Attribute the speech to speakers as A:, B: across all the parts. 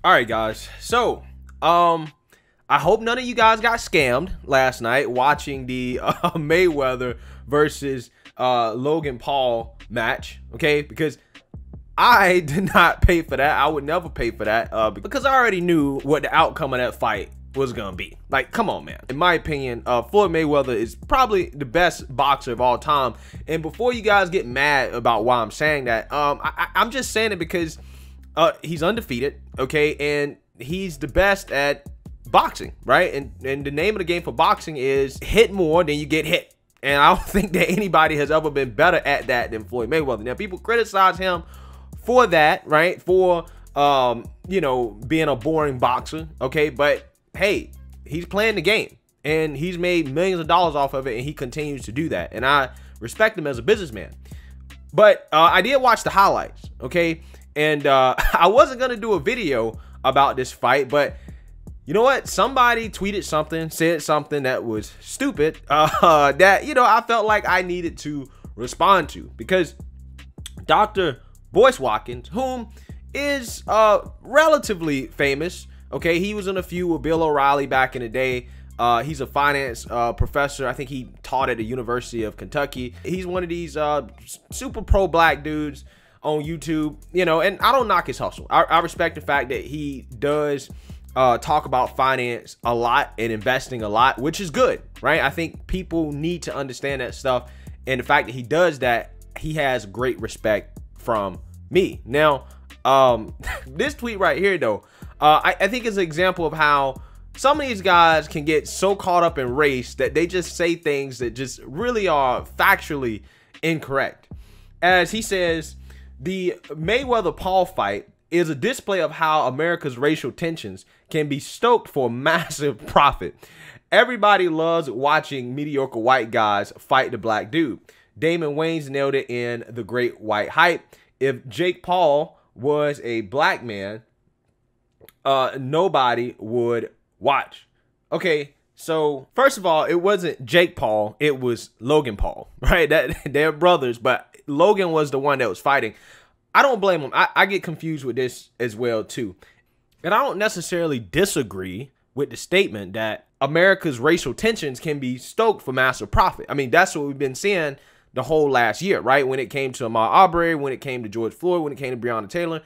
A: All right, guys. So, I hope none of you guys got scammed last night watching the Mayweather versus Logan Paul match. Okay, because I did not pay for that. I would never pay for that because I already knew what the outcome of that fight was gonna be. Like, come on, man. In my opinion, Floyd Mayweather is probably the best boxer of all time. And before you guys get mad about why I'm saying that, I'm just saying it because he's undefeated, okay, and he's the best at boxing, right? And the name of the game for boxing is hit more than you get hit. And I don't think that anybody has ever been better at that than Floyd Mayweather. Now, people criticize him for that, right? For you know, being a boring boxer, okay? But hey, he's playing the game and he's made millions of dollars off of it, and he continues to do that. And I respect him as a businessman. But I did watch the highlights, okay? And I wasn't gonna do a video about this fight, but you know what? Somebody tweeted something, said something that was stupid, that, you know, I felt like I needed to respond to, because Dr. Boyce Watkins, whom is relatively famous, okay? He was in a few with Bill O'Reilly back in the day. He's a finance professor. I think he taught at the University of Kentucky. He's one of these super pro-black dudes on YouTube, you know, and I don't knock his hustle. I respect the fact that he does talk about finance a lot and investing a lot, which is good, right? I think people need to understand that stuff, and the fact that he does that, he has great respect from me. Now, this tweet right here, though, I think is an example of how some of these guys can get so caught up in race that they just say things that just really are factually incorrect. As he says, the Mayweather-Paul fight is a display of how America's racial tensions can be stoked for massive profit. Everybody loves watching mediocre white guys fight the black dude. Damon Wayans nailed it in The Great White Hype. If Jake Paul was a black man, nobody would watch. Okay, so first of all, it wasn't Jake Paul, it was Logan Paul, right? That they're brothers, but Logan was the one that was fighting. I don't blame him. I get confused with this as well too. And I don't necessarily disagree with the statement that America's racial tensions can be stoked for massive profit. I mean, that's what we've been seeing the whole last year, right? When it came to Ahmaud Arbery, when it came to George Floyd, when it came to Breonna Taylor.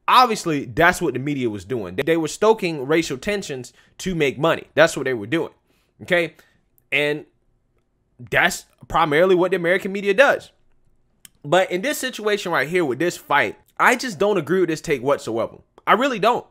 A: Obviously, that's what the media was doing. They were stoking racial tensions to make money. That's what they were doing, okay? And that's primarily what the American media does. But in this situation right here with this fight, I just don't agree with this take whatsoever. I really don't.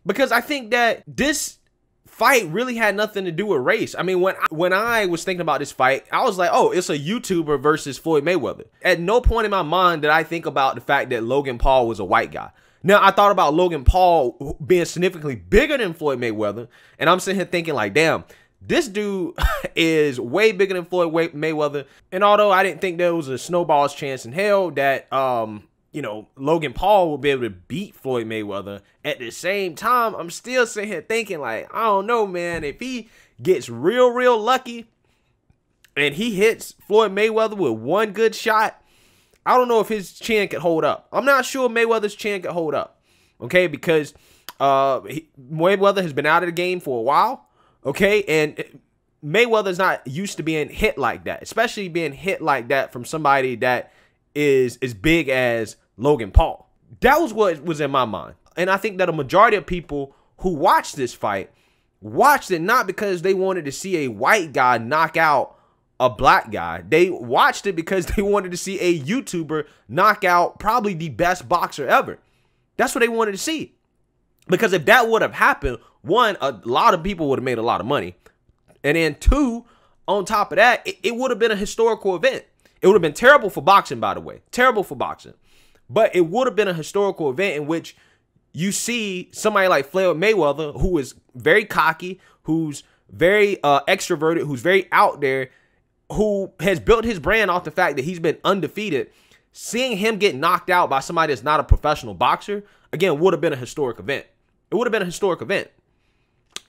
A: Because I think that this fight really had nothing to do with race. I mean, when I was thinking about this fight, I was like, oh, it's a YouTuber versus Floyd Mayweather. At no point in my mind did I think about the fact that Logan Paul was a white guy. Now, I thought about Logan Paul being significantly bigger than Floyd Mayweather, and I'm sitting here thinking like, damn, this dude is way bigger than Floyd Mayweather. And although I didn't think there was a snowball's chance in hell that, you know, Logan Paul will be able to beat Floyd Mayweather, at the same time, I'm still sitting here thinking like, I don't know, man, if he gets real lucky and he hits Floyd Mayweather with one good shot, I don't know if his chin could hold up. I'm not sure Mayweather's chin could hold up, okay, because Mayweather has been out of the game for a while, okay, and Mayweather's not used to being hit like that, especially being hit like that from somebody that is as big as Logan Paul. That was what was in my mind. And I think that a majority of people who watched this fight watched it not because they wanted to see a white guy knock out a black guy. They watched it because they wanted to see a YouTuber knock out probably the best boxer ever. That's what they wanted to see. Because if that would have happened, one, a lot of people would have made a lot of money. And then two, on top of that, it would have been a historical event. It would have been terrible for boxing, by the way. Terrible for boxing. But it would have been a historical event in which you see somebody like Floyd Mayweather, who is very cocky, who's very extroverted, who's very out there, who has built his brand off the fact that he's been undefeated. Seeing him get knocked out by somebody that's not a professional boxer, again, would have been a historic event. It would have been a historic event.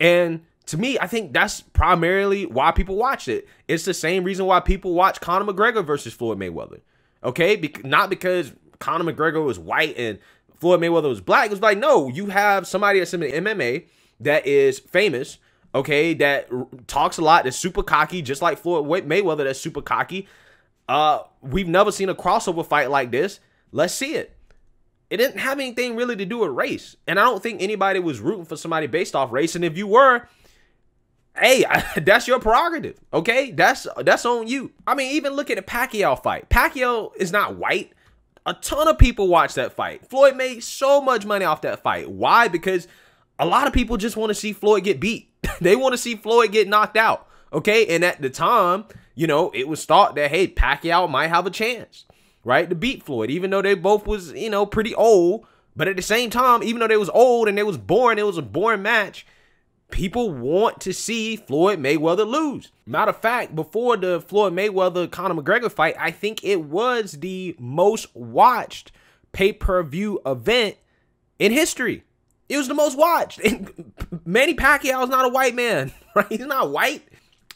A: And to me, I think that's primarily why people watch it. It's the same reason why people watch Conor McGregor versus Floyd Mayweather. Okay? Not because Conor McGregor was white and Floyd Mayweather was black. It was like, no, you have somebody that's in the MMA that is famous, okay, that talks a lot, that's super cocky, just like Floyd Mayweather, that's super cocky. We've never seen a crossover fight like this. Let's see it. It didn't have anything really to do with race. And I don't think anybody was rooting for somebody based off race. And if you were, hey, that's your prerogative, okay? That's on you. I mean, even look at the Pacquiao fight. Pacquiao is not white. A ton of people watched that fight. Floyd made so much money off that fight. Why? Because a lot of people just want to see Floyd get beat. They want to see Floyd get knocked out, okay? And at the time, you know, it was thought that, hey, Pacquiao might have a chance, right, to beat Floyd, even though they both was, you know, pretty old. But at the same time, even though they was old and they was boring, it was a boring match. People want to see Floyd Mayweather lose. Matter of fact, before the Floyd Mayweather-Conor McGregor fight, I think it was the most watched pay-per-view event in history. It was the most watched. And Manny Pacquiao is not a white man, right? He's not white.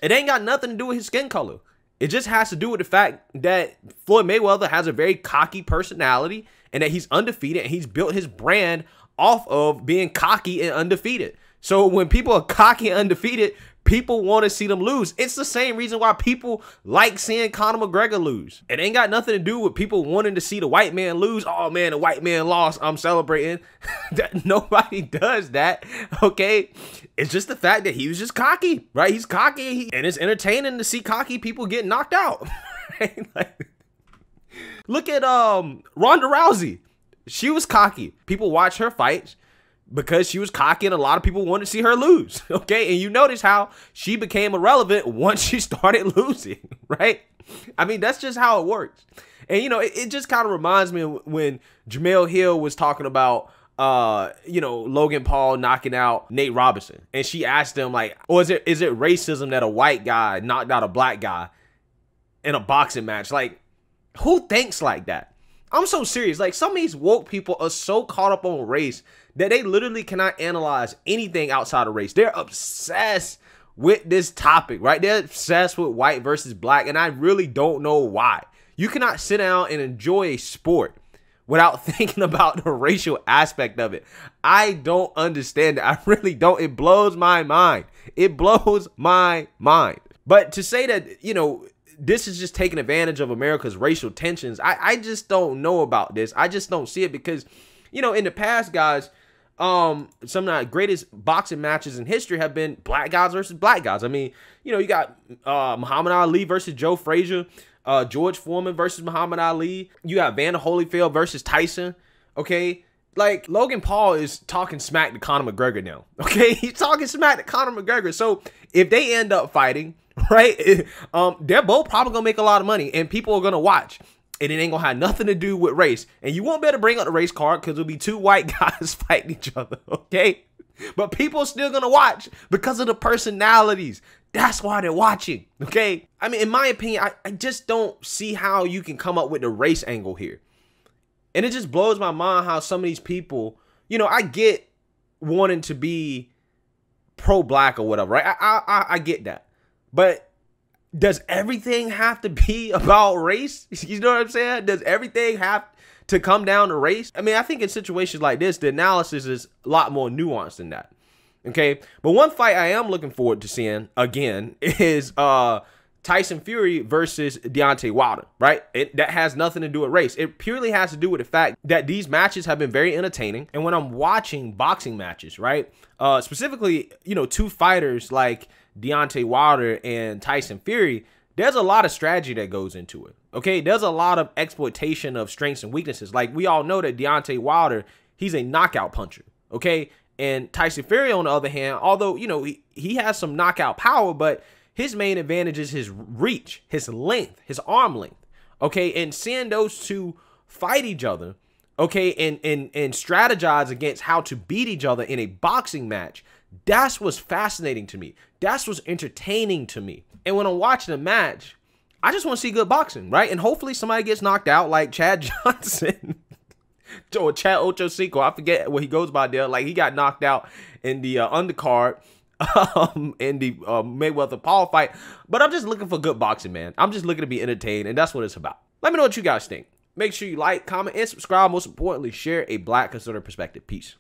A: It ain't got nothing to do with his skin color. It just has to do with the fact that Floyd Mayweather has a very cocky personality and that he's undefeated, and he's built his brand off of being cocky and undefeated. So when people are cocky and undefeated, people want to see them lose. It's the same reason why people like seeing Conor McGregor lose. It ain't got nothing to do with people wanting to see the white man lose. Oh man, the white man lost, I'm celebrating. Nobody does that, okay? It's just the fact that he was just cocky, right? He's cocky, and it's entertaining to see cocky people get knocked out. Right? Like, look at Ronda Rousey. She was cocky. People watch her fights because she was cocky, and a lot of people wanted to see her lose, okay? And you notice how she became irrelevant once she started losing, right? I mean, that's just how it works. And, you know, it just kind of reminds me of when Jamel Hill was talking about, you know, Logan Paul knocking out Nate Robinson. And she asked him, like, or is it racism that a white guy knocked out a black guy in a boxing match? Like, who thinks like that? I'm so serious. Like, some of these woke people are so caught up on race that they literally cannot analyze anything outside of race. They're obsessed with this topic, right? They're obsessed with white versus black, and I really don't know why. You cannot sit down and enjoy a sport without thinking about the racial aspect of it. I don't understand it. I really don't. It blows my mind. It blows my mind. But to say that, you know, this is just taking advantage of America's racial tensions, I just don't know about this. I just don't see it because, you know, in the past, guys, some of the greatest boxing matches in history have been black guys versus black guys. I mean, you know, you got Muhammad Ali versus Joe Frazier, George Foreman versus Muhammad Ali. You got Vander Holyfield versus Tyson. Okay, like Logan Paul is talking smack to Conor McGregor now. Okay, he's talking smack to Conor McGregor. So if they end up fighting, right, they're both probably gonna make a lot of money, and people are gonna watch. And it ain't gonna have nothing to do with race. And you won't be able to bring up the race card because it'll be two white guys fighting each other, okay? But people are still gonna watch because of the personalities. That's why they're watching, okay? I mean, in my opinion, I just don't see how you can come up with the race angle here. And it just blows my mind how some of these people, you know, I get wanting to be pro-black or whatever, right? I get that. But does everything have to be about race? You know what I'm saying? Does everything have to come down to race? I mean, I think in situations like this, the analysis is a lot more nuanced than that. Okay. But one fight I am looking forward to seeing again is Tyson Fury versus Deontay Wilder, right? That has nothing to do with race. It purely has to do with the fact that these matches have been very entertaining. And when I'm watching boxing matches, right? Specifically, you know, two fighters like Deontay Wilder and Tyson Fury, there's a lot of strategy that goes into it. Okay, there's a lot of exploitation of strengths and weaknesses. Like, we all know that Deontay Wilder, he's a knockout puncher. Okay, and Tyson Fury, on the other hand, although, you know, he has some knockout power, but his main advantage is his reach, his length, his arm length. Okay, and seeing those two fight each other, okay, and strategize against how to beat each other in a boxing match, that's what's fascinating to me. That's what's entertaining to me. And when I'm watching a match, I just want to see good boxing, right? And hopefully somebody gets knocked out like Chad Johnson or Chad Ochocinco. I forget what he goes by there. Like, he got knocked out in the undercard in the Mayweather Paul fight. But I'm just looking for good boxing, man. I'm just looking to be entertained, and that's what it's about. Let me know what you guys think. Make sure you like, comment, and subscribe. Most importantly, share a Black conservative perspective. Peace.